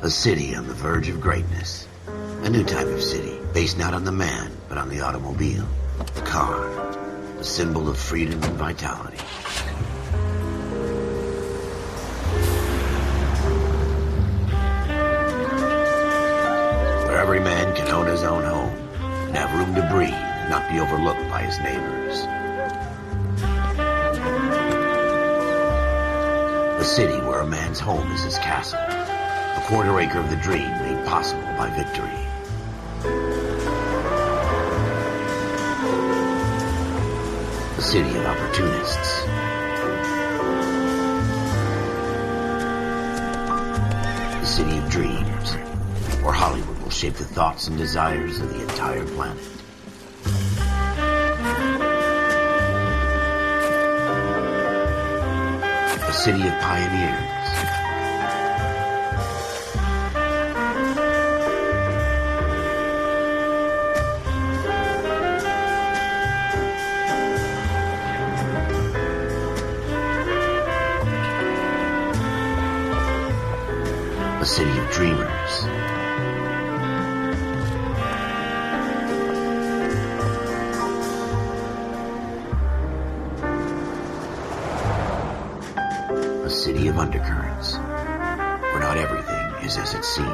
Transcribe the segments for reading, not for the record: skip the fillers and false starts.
A city on the verge of greatness. A new type of city, based not on the man, but on the automobile. The car. A symbol of freedom and vitality. Where every man can own his own home, and have room to breathe, and not be overlooked by his neighbors. A city where a man's home is his castle. A quarter acre of the dream made possible by victory. A city of opportunists. A city of dreams, where Hollywood will shape the thoughts and desires of the entire planet. A city of pioneers. A city of dreamers. A city of undercurrents, where not everything is as it seems.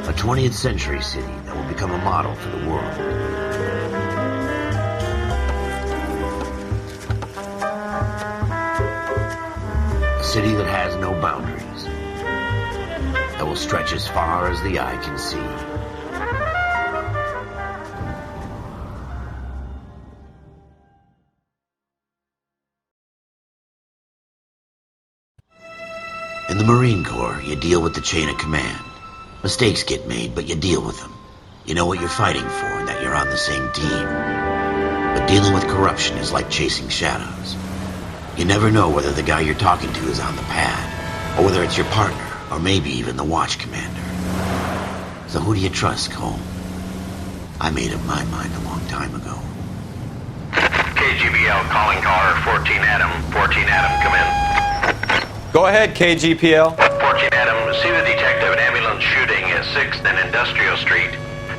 A 20th century city that will become a model for the world. A city that has no boundaries, that will stretch as far as the eye can see. In the Marine Corps, you deal with the chain of command. Mistakes get made, but you deal with them. You know what you're fighting for and that you're on the same team. But dealing with corruption is like chasing shadows. You never know whether the guy you're talking to is on the pad, or whether it's your partner, or maybe even the watch commander. So who do you trust, Cole? I made up my mind a long time ago. KGBL calling caller 14 Adam. 14 Adam, come in. Go ahead, KGPL. 14 Adam, see the detective an ambulance shooting at 6th and Industrial Street.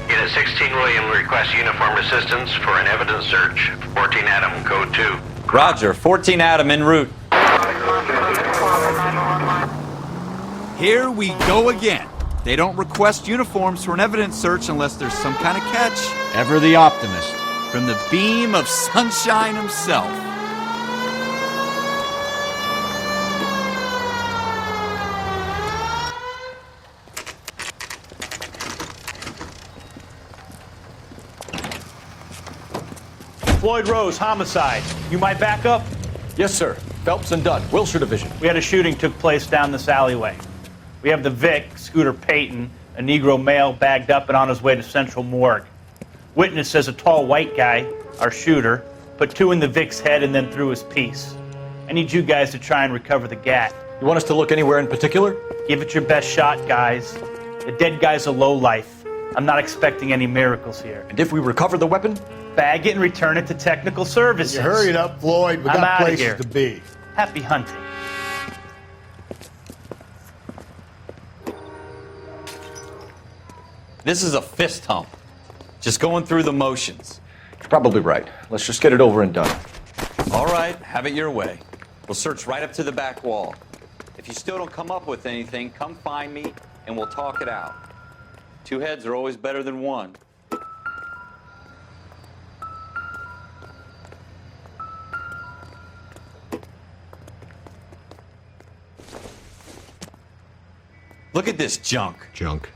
Unit 16 William requests uniformed assistance for an evidence search. 14 Adam, code 2. Roger, 14 Adam en route. Here we go again. They don't request uniforms for an evidence search unless there's some kind of catch. Ever the optimist. From the beam of sunshine himself. Floyd Rose, homicide. You my backup? Yes, sir. Phelps and Dunn, Wilshire Division. We had a shooting took place down this alleyway. We have the Vic, Scooter Payton, a Negro male bagged up and on his way to Central Morgue. Witness says a tall white guy, our shooter, put 2 in the Vic's head and then threw his piece. I need you guys to try and recover the gat. You want us to look anywhere in particular? Give it your best shot, guys. The dead guy's a lowlife. I'm not expecting any miracles here. And if we recover the weapon? Bag it and return it to technical services. You hurry it up, Floyd. We I'm got outta places here. to be. Happy hunting. This is a fist hump. Just going through the motions. You're probably right. Let's just get it over and done. All right, have it your way. We'll search right up to the back wall. If you still don't come up with anything, come find me and we'll talk it out. 2 heads are always better than 1. Look at this junk. Junk.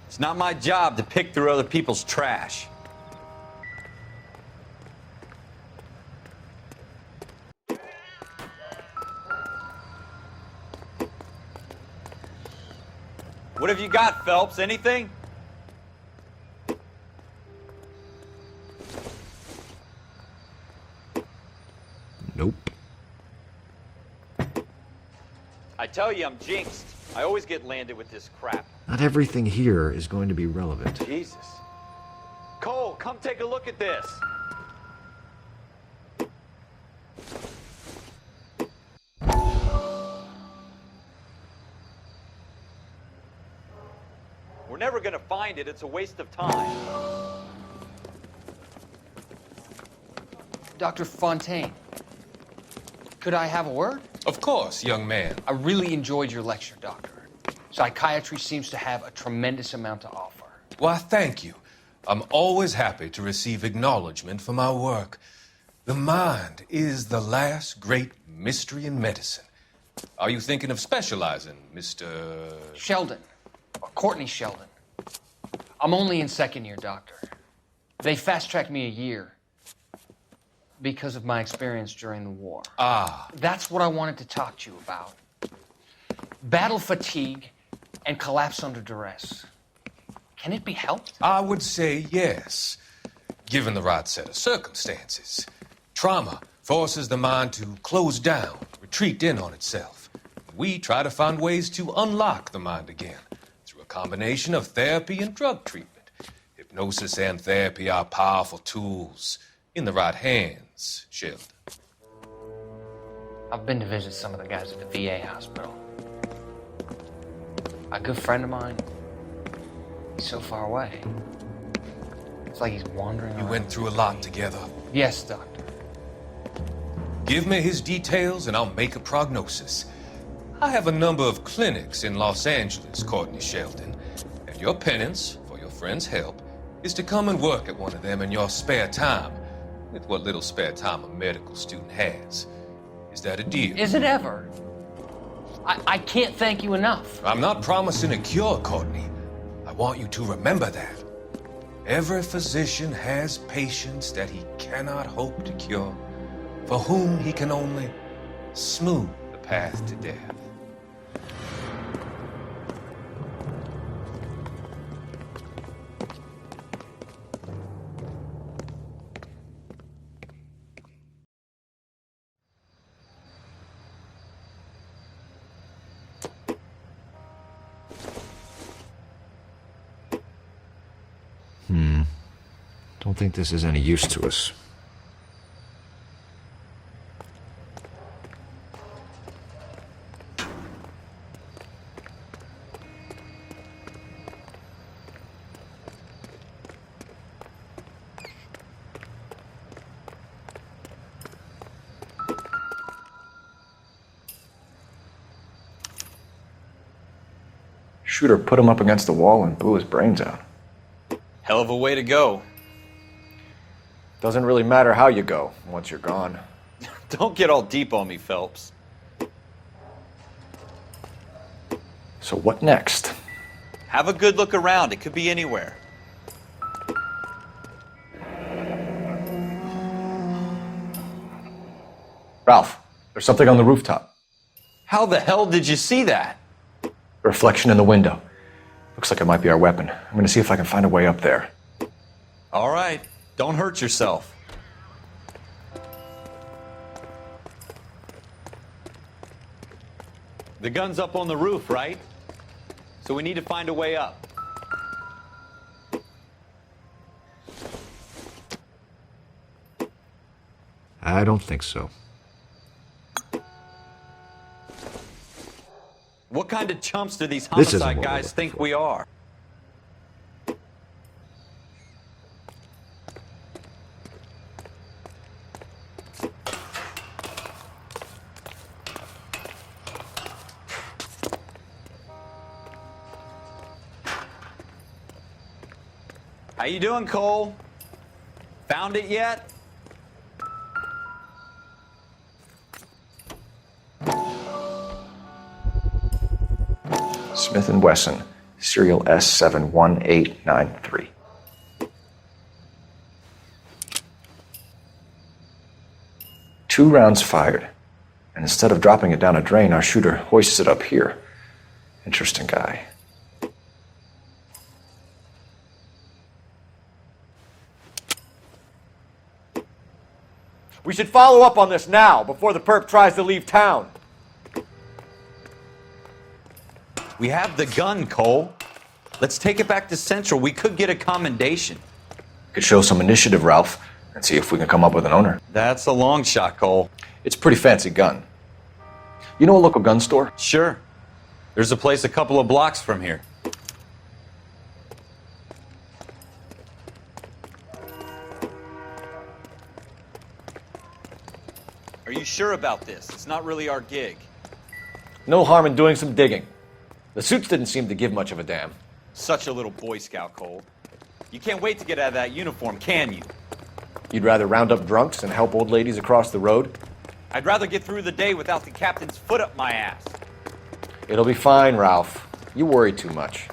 It's not my job to pick through other people's trash. What have you got, Phelps? Anything? Nope. I tell you, I'm jinxed. I always get landed with this crap. Not everything here is going to be relevant. Jesus. Cole, come take a look at this. We're never going to find it. It's a waste of time. Dr. Fontaine, could I have a word? Of course, young man. I really enjoyed your lecture, Doctor. Psychiatry seems to have a tremendous amount to offer. Why, thank you. I'm always happy to receive acknowledgement for my work. The mind is the last great mystery in medicine. Are you thinking of specializing, Mr. Sheldon, or Courtney Sheldon. I'm only in second year, Doctor. They fast-tracked me a year because of my experience during the war. Ah. That's what I wanted to talk to you about. Battle fatigue and collapse under duress. Can it be helped? I would say yes, given the right set of circumstances. Trauma forces the mind to close down, retreat in on itself. We try to find ways to unlock the mind again through a combination of therapy and drug treatment. Hypnosis and therapy are powerful tools in the right hands, Sheldon. I've been to visit some of the guys at the VA hospital. A good friend of mine, he's so far away. It's like he's wandering You around. went through a lot together. Yes, Doctor. Give me his details and I'll make a prognosis. I have a number of clinics in Los Angeles, Courtney Sheldon, and your penance, for your friend's help, is to come and work at one of them in your spare time, with what little spare time a medical student has. Is that a deal? Is it ever? I can't thank you enough. I'm not promising a cure, Courtney. I want you to remember that. Every physician has patients that he cannot hope to cure, for whom he can only smooth the path to death. Don't think this is any use to us. Shooter put him up against the wall and blew his brains out. Hell of a way to go. Doesn't really matter how you go once you're gone. Don't get all deep on me, Phelps. So what next? Have a good look around. It could be anywhere. Ralph, there's something on the rooftop. How the hell did you see that? Reflection in the window. Looks like it might be our weapon. I'm gonna see if I can find a way up there. All right. Don't hurt yourself. The gun's up on the roof, right? So we need to find a way up. I don't think so. What kind of chumps do these This isn't homicide what we're guys looking think for. we are? How you doing, Cole? Found it yet? Smith & Wesson, serial S71893. Two rounds fired, and instead of dropping it down a drain, our shooter hoists it up here. Interesting guy. We should follow up on this now, before the perp tries to leave town. We have the gun, Cole. Let's take it back to Central. We could get a commendation. Could show some initiative, Ralph, and see if we can come up with an owner. That's a long shot, Cole. It's a pretty fancy gun. You know a local gun store? Sure. There's a place a couple of blocks from here. Are you sure about this? It's not really our gig. No harm in doing some digging. The suits didn't seem to give much of a damn. Such a little Boy Scout, Cole. You can't wait to get out of that uniform, can you? You'd rather round up drunks and help old ladies across the road? I'd rather get through the day without the captain's foot up my ass. It'll be fine, Ralph. You worry too much.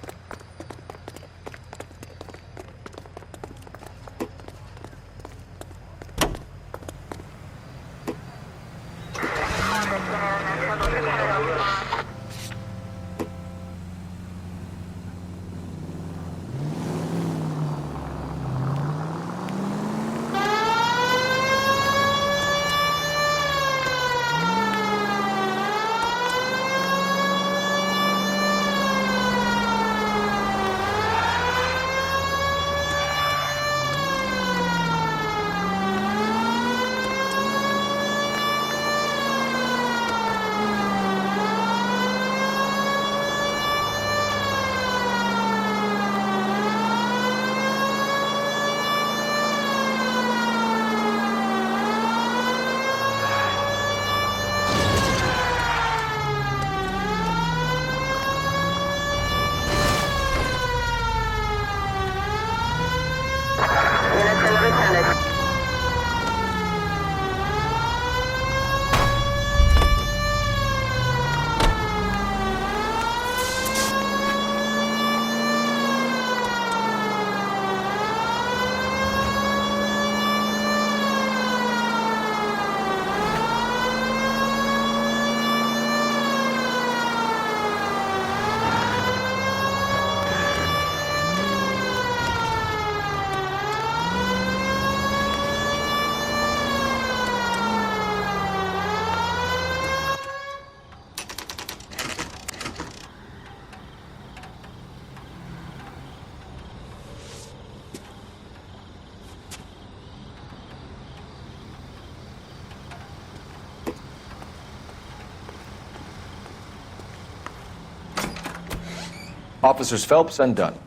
Officers Phelps and Dunn.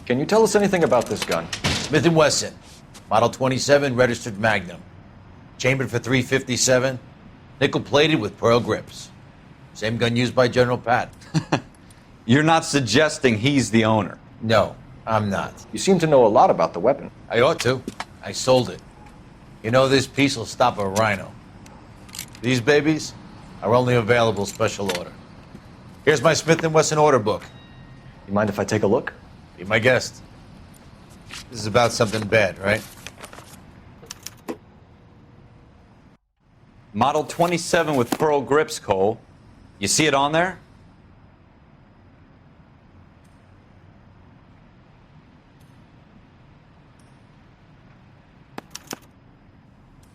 Can you tell us anything about this gun? Smith & Wesson, Model 27, registered Magnum. Chambered for .357, nickel-plated with pearl grips. Same gun used by General Pat. You're not suggesting he's the owner? No, I'm not. You seem to know a lot about the weapon. I ought to. I sold it. You know, this piece will stop a rhino. These babies are only available special order. Here's my Smith & Wesson order book. You mind if I take a look? Be my guest. This is about something bad, right? Model 27 with pearl grips, Cole. You see it on there?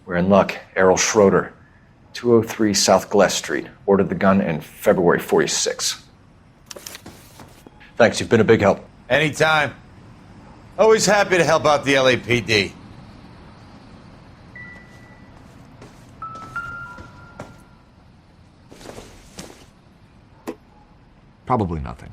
We're in luck. Errol Schroeder, 203 South Glass Street. Ordered the gun in February '46. Thanks, you've been a big help. Anytime. Always happy to help out the LAPD. Probably nothing.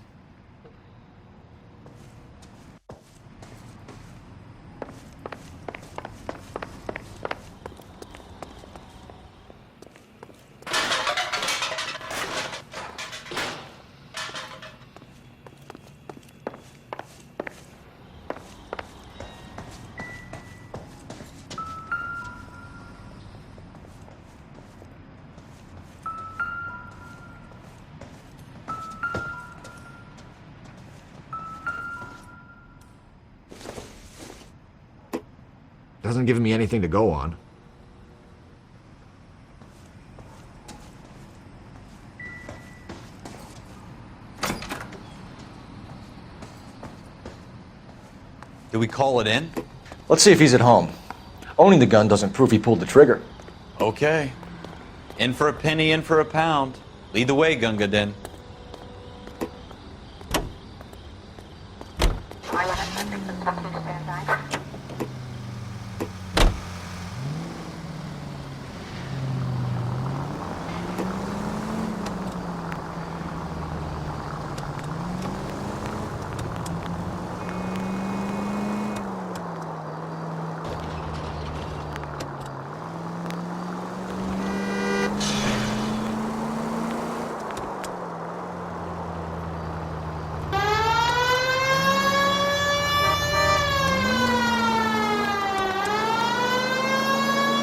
Doesn't give me anything to go on. Do we call it in? Let's see if he's at home. Owning the gun doesn't prove he pulled the trigger. Okay. In for a penny, in for a pound. Lead the way, Gunga Din.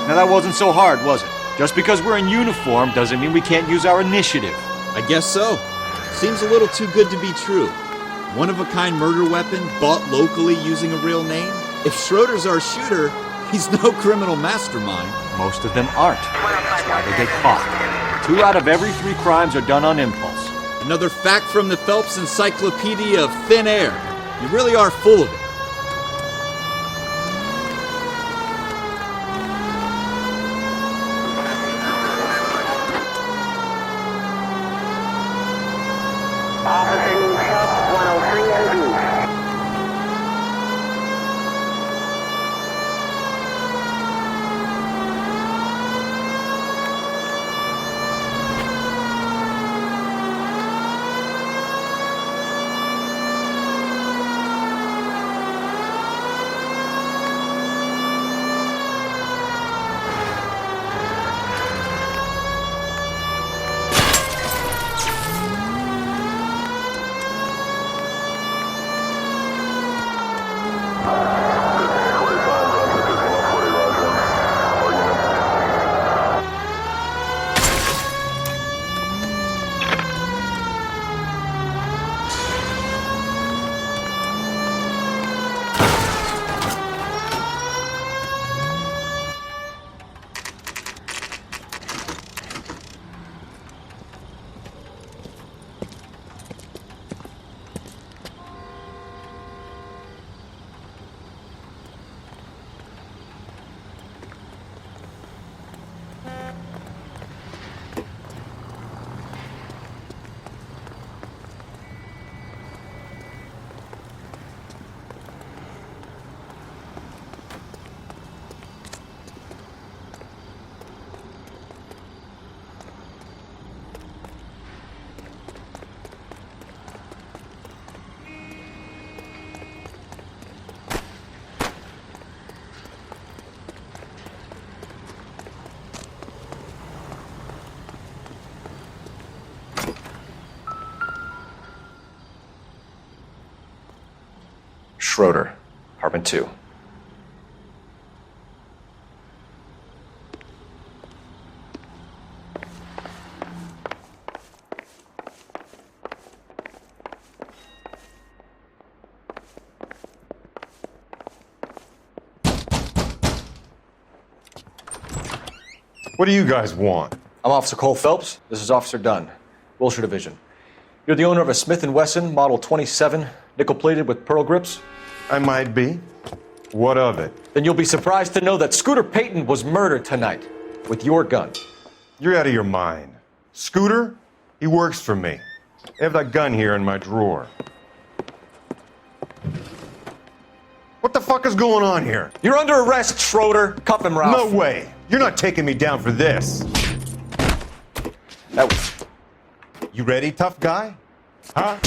Now that wasn't so hard, was it? Just because we're in uniform doesn't mean we can't use our initiative. I guess so. Seems a little too good to be true. One-of-a-kind murder weapon bought locally using a real name? If Schroeder's our shooter, he's no criminal mastermind. Most of them aren't. That's why they get caught. 2 out of every 3 crimes are done on impulse. Another fact from the Phelps Encyclopedia of Thin Air. You really are full of it. Officer needs help, 103 and B. Schroeder, apartment 2. What do you guys want? I'm Officer Cole Phelps. This is Officer Dunn, Wilshire Division. You're the owner of a Smith & Wesson Model 27, nickel-plated with pearl grips? I might be. What of it? Then you'll be surprised to know that Scooter Payton was murdered tonight with your gun. You're out of your mind. Scooter? He works for me. I have that gun here in my drawer. What the fuck is going on here? You're under arrest, Schroeder. Cuff him, Ralph. No way. You're not taking me down for this. That was... You ready, tough guy? Huh?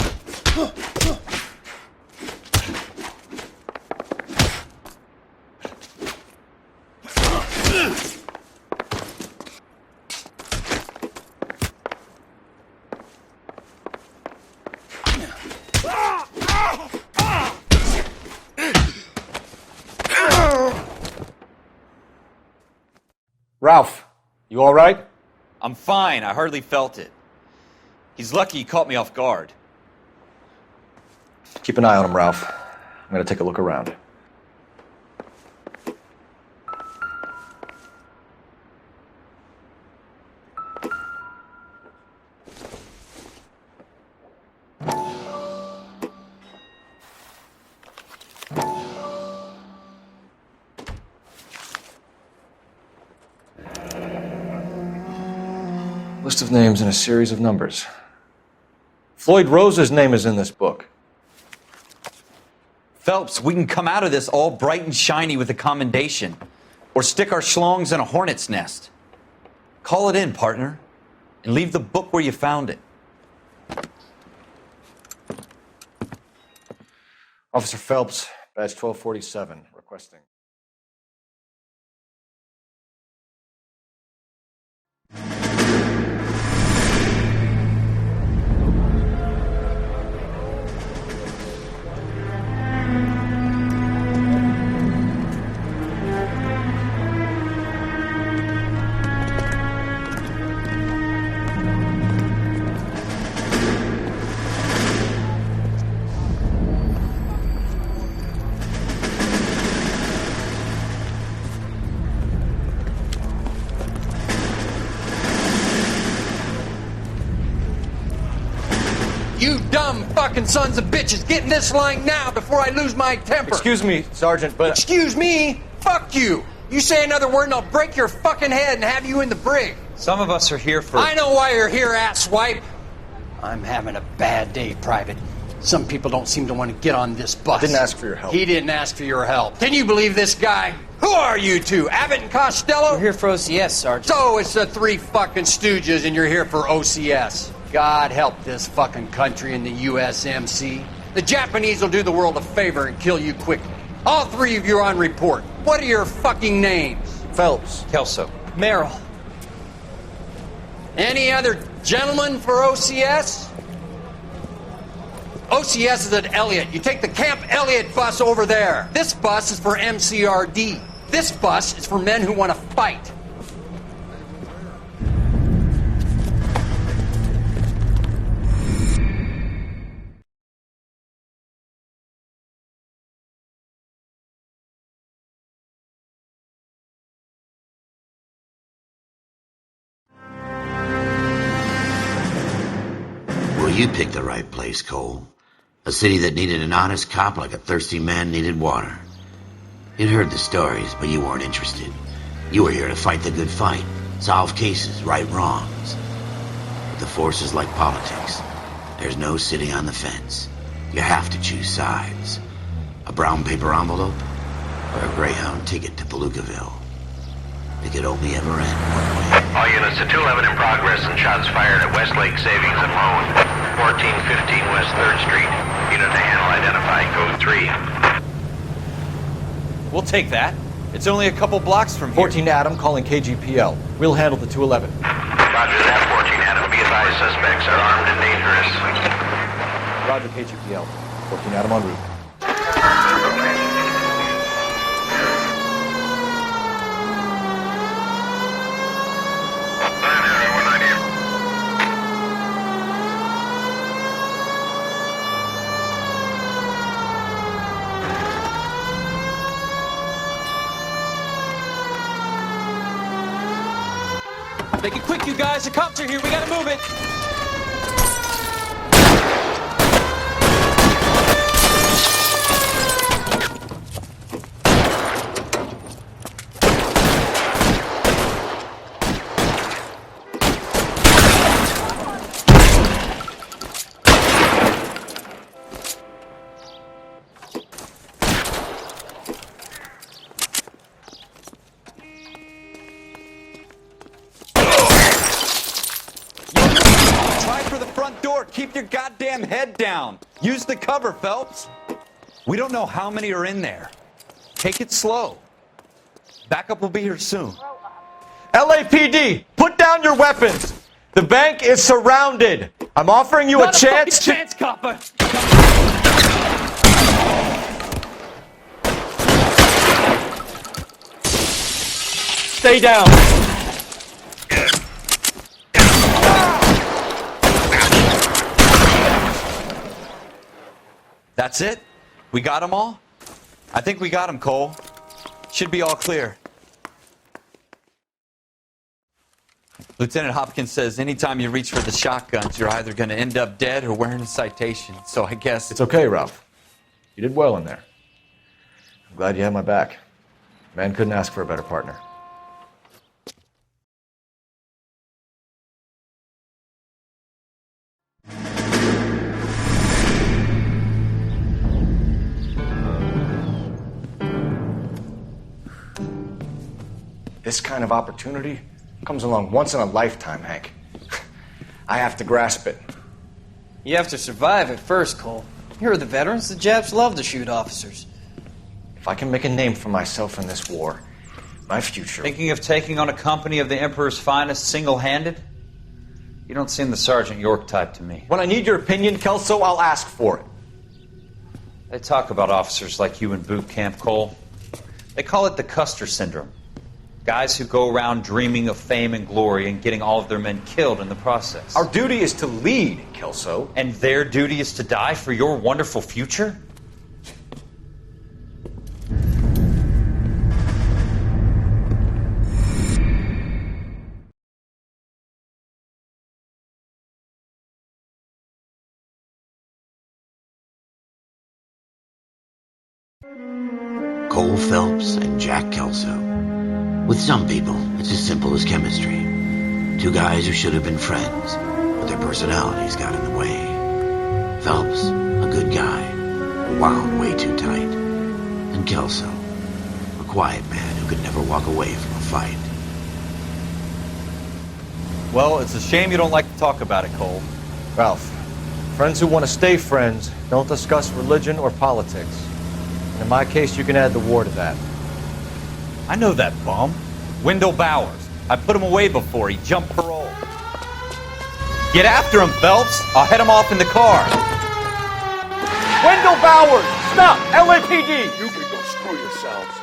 Ralph, you all right? I'm fine. I hardly felt it. He's lucky he caught me off guard. Keep an eye on him, Ralph. I'm going to take a look around. List of names and a series of numbers. Floyd Rose's name is in this book. Phelps, we can come out of this all bright and shiny with a commendation. Or stick our schlongs in a hornet's nest. Call it in, partner. And leave the book where you found it. Officer Phelps, badge 1247, requesting. You dumb fucking sons of bitches, get in this line now before I lose my temper. Excuse me, Sergeant, but... Excuse me? Fuck you. You say another word and I'll break your fucking head and have you in the brig. Some of us are here for... I know why you're here, asswipe. I'm having a bad day, Private. Some people don't seem to want to get on this bus. I didn't ask for your help. He didn't ask for your help. Can you believe this guy? Who are you two? Abbott and Costello? We're here for OCS, Sergeant. So it's the three fucking stooges and you're here for OCS. God help this fucking country and the USMC. The Japanese will do the world a favor and kill you quickly. All three of you are on report. What are your fucking names? Phelps. Kelso. Merrill. Any other gentlemen for OCS? OCS is at Elliott. You take the Camp Elliott bus over there. This bus is for MCRD. This bus is for men who want to fight. Well, you picked the right place, Cole. A city that needed an honest cop like a thirsty man needed water. You'd heard the stories, but you weren't interested. You were here to fight the good fight, solve cases, right wrongs. But the force is like politics. There's no sitting on the fence. You have to choose sides. A brown paper envelope or a Greyhound ticket to Palookaville. It could only ever end one way. All units to 211 in progress and shots fired at Westlake Savings and Loan, 1415 West 3rd Street. Unit to handle identify, code 3. We'll take that. It's only a couple blocks from here. 14 Adam calling KGPL. We'll handle the 211. Roger that, 14 Adam. Be advised, suspects are armed and dangerous. Roger, KGPL. 14 Adam en route. Make it quick, you guys. The cops are here. We gotta move it. Keep your goddamn head down. Use the cover, Phelps. We don't know how many are in there. Take it slow. Backup will be here soon. LAPD, put down your weapons. The bank is surrounded. I'm offering you a chance to... chance, copper. Stay down. That's it? We got them all? I think we got them, Cole. Should be all clear. Lieutenant Hopkins says anytime you reach for the shotguns, you're either going to end up dead or wearing a citation. So I guess... It's okay, Ralph. You did well in there. I'm glad you had my back. Man couldn't ask for a better partner. This kind of opportunity comes along once in a lifetime, Hank. I have to grasp it. You have to survive it first, Cole. Here are the veterans. The Japs love to shoot officers. If I can make a name for myself in this war, my future... Thinking of taking on a company of the Emperor's finest single-handed? You don't seem the Sergeant York type to me. When I need your opinion, Kelso, I'll ask for it. They talk about officers like you in boot camp, Cole. They call it the Custer syndrome. Guys who go around dreaming of fame and glory and getting all of their men killed in the process. Our duty is to lead, Kelso. And their duty is to die for your wonderful future? Cole Phelps and Jack Kelso. With some people, it's as simple as chemistry. Two guys who should have been friends, but their personalities got in the way. Phelps, a good guy, wound way too tight. And Kelso, a quiet man who could never walk away from a fight. Well, it's a shame you don't like to talk about it, Cole. Ralph, friends who want to stay friends don't discuss religion or politics. And in my case, you can add the war to that. I know that bum. Wendell Bowers. I put him away before. He jumped parole. Get after him, Phelps. I'll head him off in the car. Wendell Bowers! Stop! LAPD! You can go screw yourselves.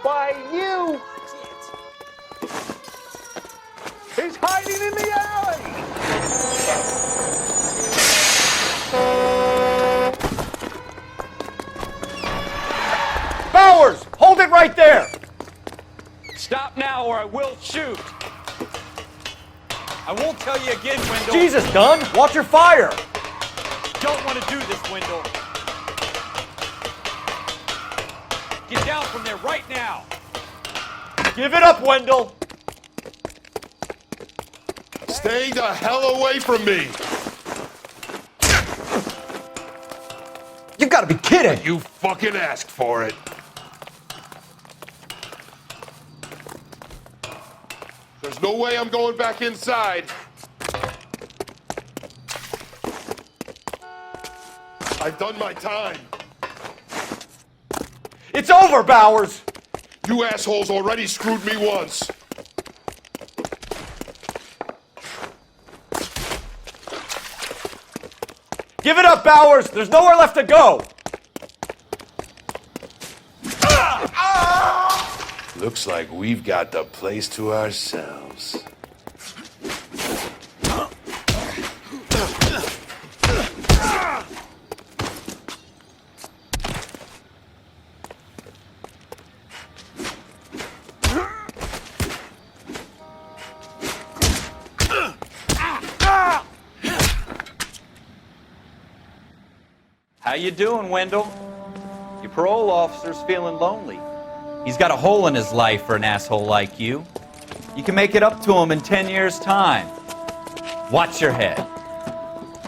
By you! He's hiding in the alley! Bowers! Hold it right there! Stop now or I will shoot. I won't tell you again, Wendell. Jesus, Dunn! Watch your fire! Don't want to do this, Wendell. Get down from there right now. Give it up, Wendell! Stay the hell away from me! You've got to be kidding! You fucking asked for it. There's no way I'm going back inside. I've done my time. It's over, Bowers! You assholes already screwed me once. Give it up, Bowers! There's nowhere left to go! Looks like we've got the place to ourselves. How you doing, Wendell? Your parole officer's feeling lonely. He's got a hole in his life for an asshole like you. You can make it up to him in 10 years' time. Watch your head.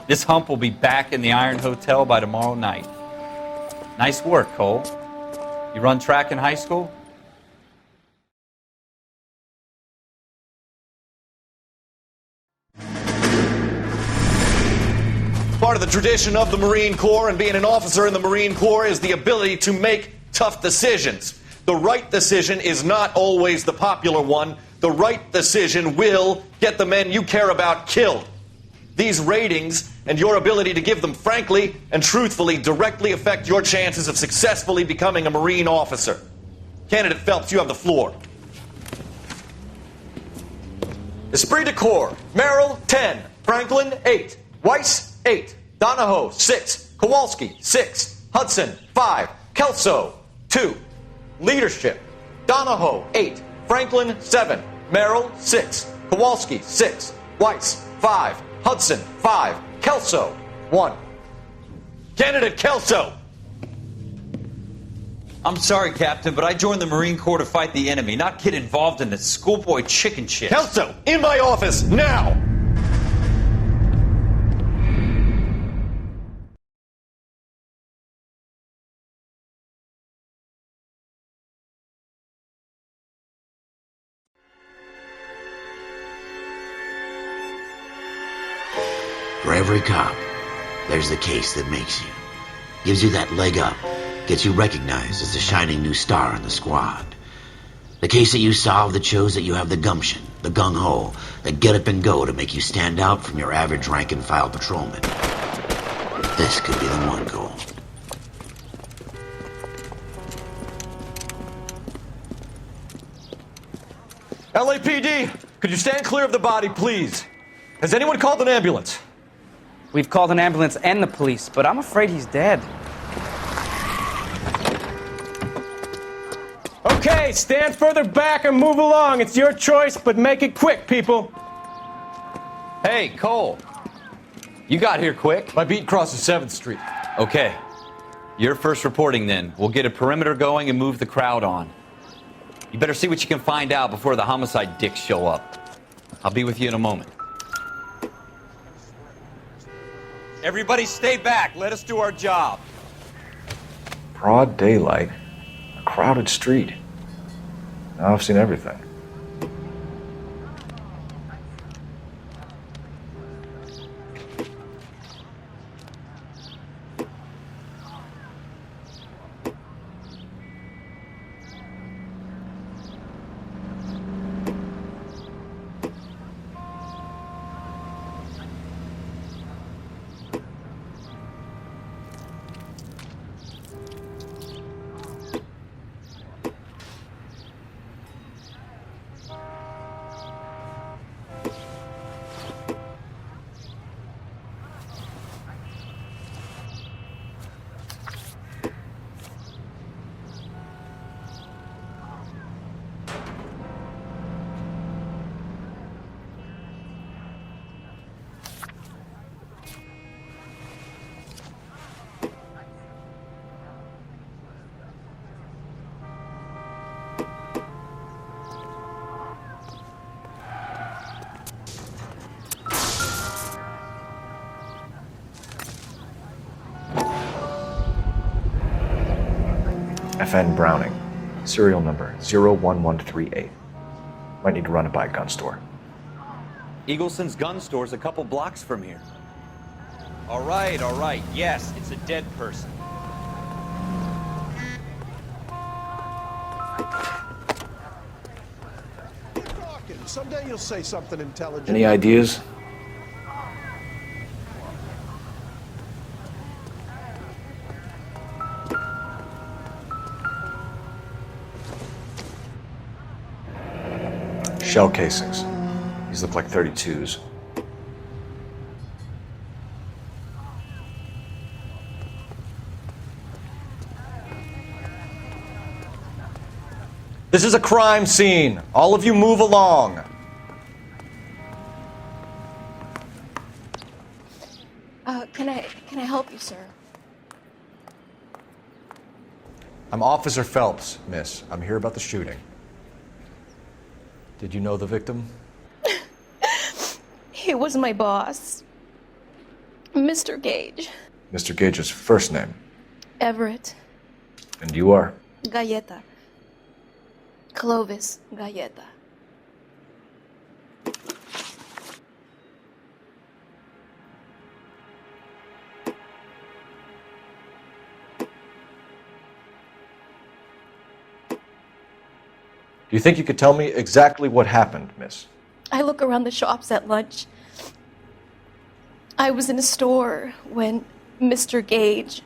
This hump will be back in the Iron Hotel by tomorrow night. Nice work, Cole. You run track in high school? Part of the tradition of the Marine Corps and being an officer in the Marine Corps is the ability to make tough decisions. The right decision is not always the popular one. The right decision will get the men you care about killed. These ratings and your ability to give them frankly and truthfully directly affect your chances of successfully becoming a Marine officer. Candidate Phelps, you have the floor. Esprit de Corps, Merrill, 10. Franklin, 8. Weiss, 8. Donahoe, 6. Kowalski, 6. Hudson, 5. Kelso, 2. Leadership, Donahoe, 8. Franklin, 7. Merrill, 6. Kowalski, 6. Weiss, 5. Hudson, 5. Kelso, 1. Candidate Kelso! I'm sorry, Captain, but I joined the Marine Corps to fight the enemy, not get involved in this schoolboy chicken shit. Kelso, in my office, now! For every cop, there's the case that makes you. Gives you that leg up. Gets you recognized as the shining new star in the squad. The case that you solve that shows that you have the gumption, the gung-ho, the get up and go to make you stand out from your average rank-and-file patrolman. This could be the one, Cole. LAPD, could you stand clear of the body, please? Has anyone called an ambulance? We've called an ambulance and the police, but I'm afraid he's dead. Okay, stand further back and move along. It's your choice, but make it quick, people. Hey, Cole. You got here quick. My beat crosses 7th Street. Okay. You're first reporting then. We'll get a perimeter going and move the crowd on. You better see what you can find out before the homicide dicks show up. I'll be with you in a moment. Everybody stay back. Let us do our job. Broad daylight, a crowded street. Now I've seen everything. FN Browning, serial number 01138. Might need to run it by a gun store. Eagleson's gun store's a couple blocks from here. All right. Yes, it's a dead person. Someday you'll say something intelligent. Any ideas? Shell casings. These look like 32s. This is a crime scene. All of you move along. Can I help you, sir? I'm Officer Phelps, miss. I'm here about the shooting. Did you know the victim? He was my boss, Mr. Gage. Mr. Gage's first name. Everett. And you are? Galleta. Clovis Galleta. Do you think you could tell me exactly what happened, miss? I look around the shops at lunch. I was in a store when Mr. Gage,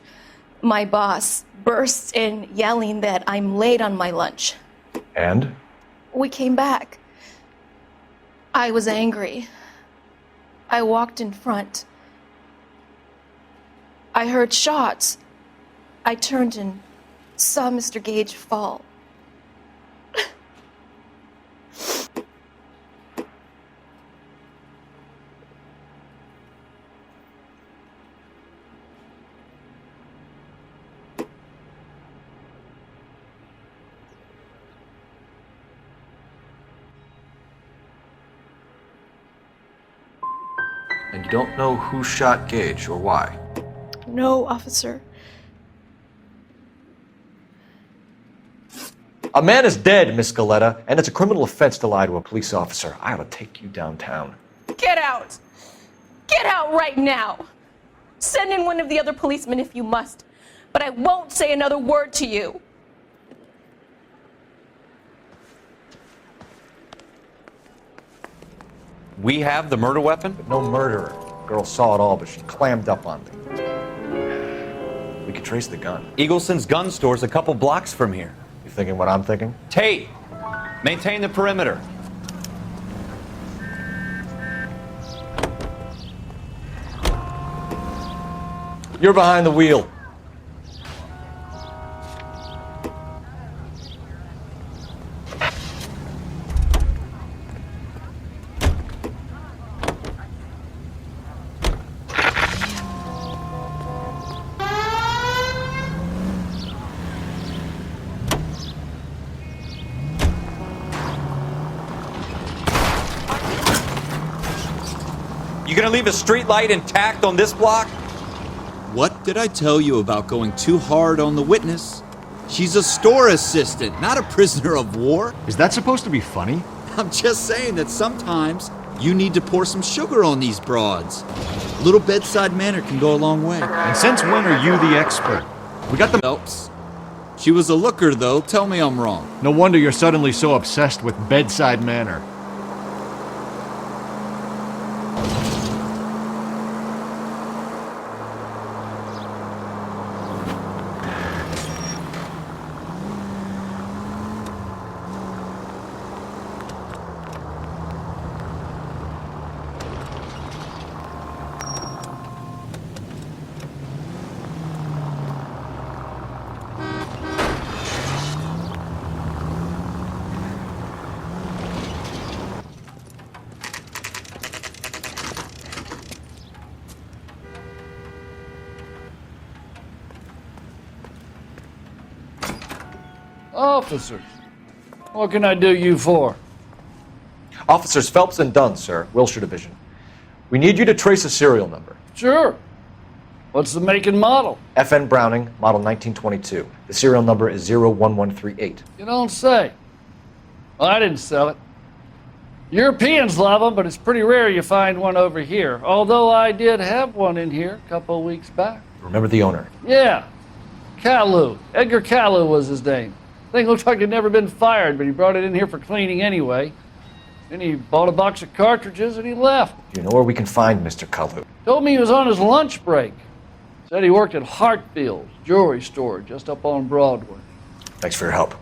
my boss, bursts in yelling that I'm late on my lunch. And? We came back. I was angry. I walked in front. I heard shots. I turned and saw Mr. Gage fall. And you don't know who shot Gage or why? No, officer. A man is dead, Miss Galleta, and it's a criminal offense to lie to a police officer. I ought to take you downtown. Get out! Get out right now! Send in one of the other policemen if you must, but I won't say another word to you. We have the murder weapon? But no murderer. Girl saw it all, but she clammed up on me. We could trace the gun. Eagleson's gun store's a couple blocks from here. You thinking what I'm thinking? Tate, maintain the perimeter. You're behind the wheel. You gonna leave a street light intact on this block? What did I tell you about going too hard on the witness? She's a store assistant, not a prisoner of war. Is that supposed to be funny? I'm just saying that sometimes you need to pour some sugar on these broads. A little bedside manner can go a long way. And since when are you the expert? We got the... Helps. She was a looker, though. Tell me I'm wrong. No wonder you're suddenly so obsessed with bedside manner. Officers, what can I do you for? Officers Phelps and Dunn, sir, Wilshire Division. We need you to trace a serial number. Sure. What's the make and model? FN Browning, model 1922. The serial number is 01138. You don't say. Well, I didn't sell it. Europeans love them, but it's pretty rare you find one over here. Although I did have one in here a couple of weeks back. Remember the owner? Yeah. Caillou. Edgar Caillou was his name. Thing looked like he'd never been fired, but he brought it in here for cleaning anyway. Then he bought a box of cartridges and he left. Do you know where we can find Mr. Kalu? Told me he was on his lunch break. Said he worked at Hartfield's jewelry store just up on Broadway. Thanks for your help.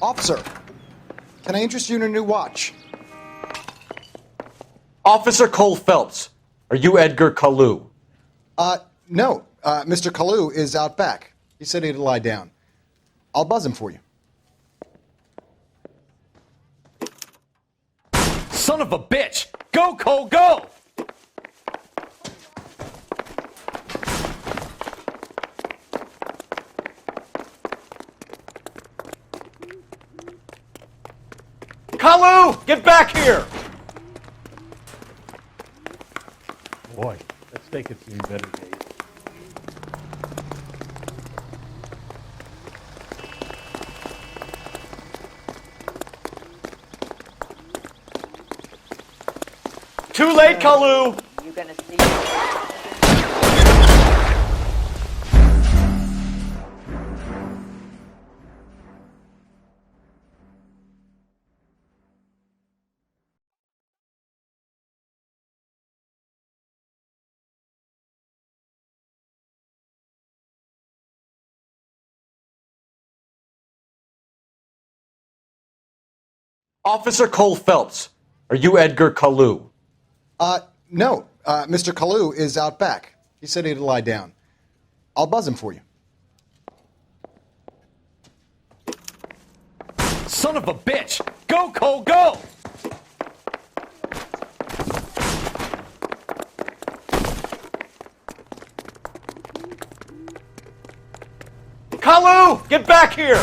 Officer, can I interest you in a new watch? Officer Cole Phelps, are you Edgar Kalu? No. Mr. Kalu is out back. He said he'd lie down. I'll buzz him for you. Son of a bitch! Go, Cole, go! Kalu! Get back here! Boy, that steak had seen better days. Too late, Kalu! You're gonna see. Officer Cole Phelps, are you Edgar Kalu? No. Mr. Kalu is out back. He said he'd lie down. I'll buzz him for you. Son of a bitch! Go, Cole, go! Kalu! Get back here!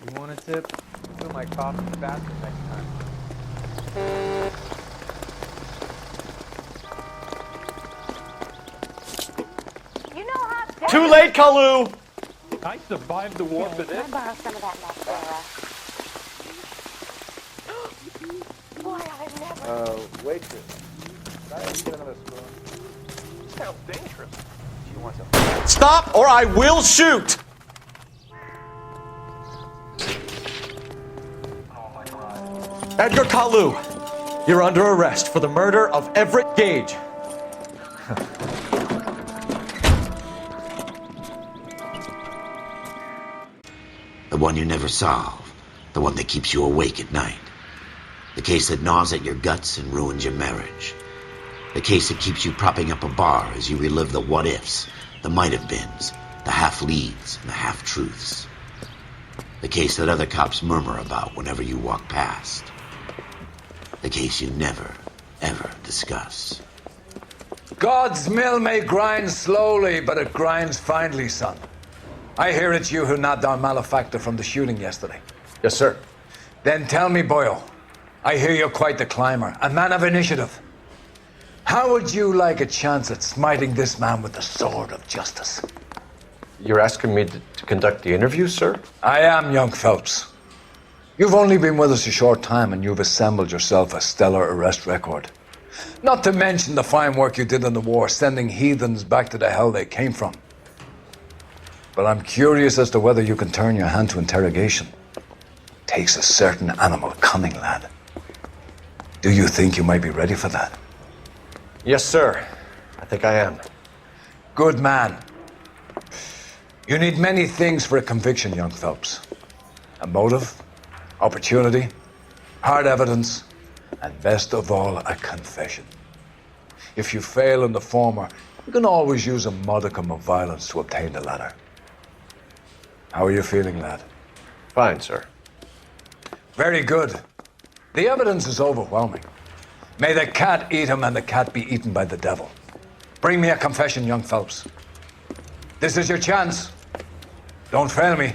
You want a tip? Fill my coffee faster next time. You know how Too late, Kalu! I survived the war for this. Can I borrow some of that mascara? Boy, I Waitress. Get another spoon. Sounds dangerous. She wants a... Stop or I will shoot! Edgar Kalu, you're under arrest for the murder of Everett Gage. The one you never solve. The one that keeps you awake at night. The case that gnaws at your guts and ruins your marriage. The case that keeps you propping up a bar as you relive the what-ifs, the might-have-beens, the half-leads, and the half-truths. The case that other cops murmur about whenever you walk past. The case you never, ever discuss. God's mill may grind slowly, but it grinds finely, son. I hear it's you who nabbed our malefactor from the shooting yesterday. Yes, sir. Then tell me, Boyle, I hear you're quite the climber, a man of initiative. How would you like a chance at smiting this man with the sword of justice? You're asking me to conduct the interview, sir? I am, young Phelps. You've only been with us a short time and you've assembled yourself a stellar arrest record. Not to mention the fine work you did in the war, sending heathens back to the hell they came from. But I'm curious as to whether you can turn your hand to interrogation. Takes a certain animal cunning, lad. Do you think you might be ready for that? Yes, sir. I think I am. Good man. You need many things for a conviction, young Phelps. A motive, opportunity, hard evidence, and best of all, a confession. If you fail in the former, you can always use a modicum of violence to obtain the latter. How are you feeling, lad? Fine, sir. Very good. The evidence is overwhelming. May the cat eat him and the cat be eaten by the devil. Bring me a confession, young Phelps. This is your chance. Don't fail me.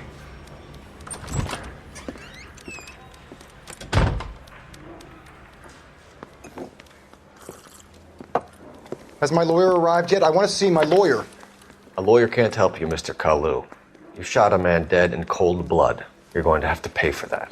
Has my lawyer arrived yet? I want to see my lawyer. A lawyer can't help you, Mr. Kalu. You shot a man dead in cold blood. You're going to have to pay for that.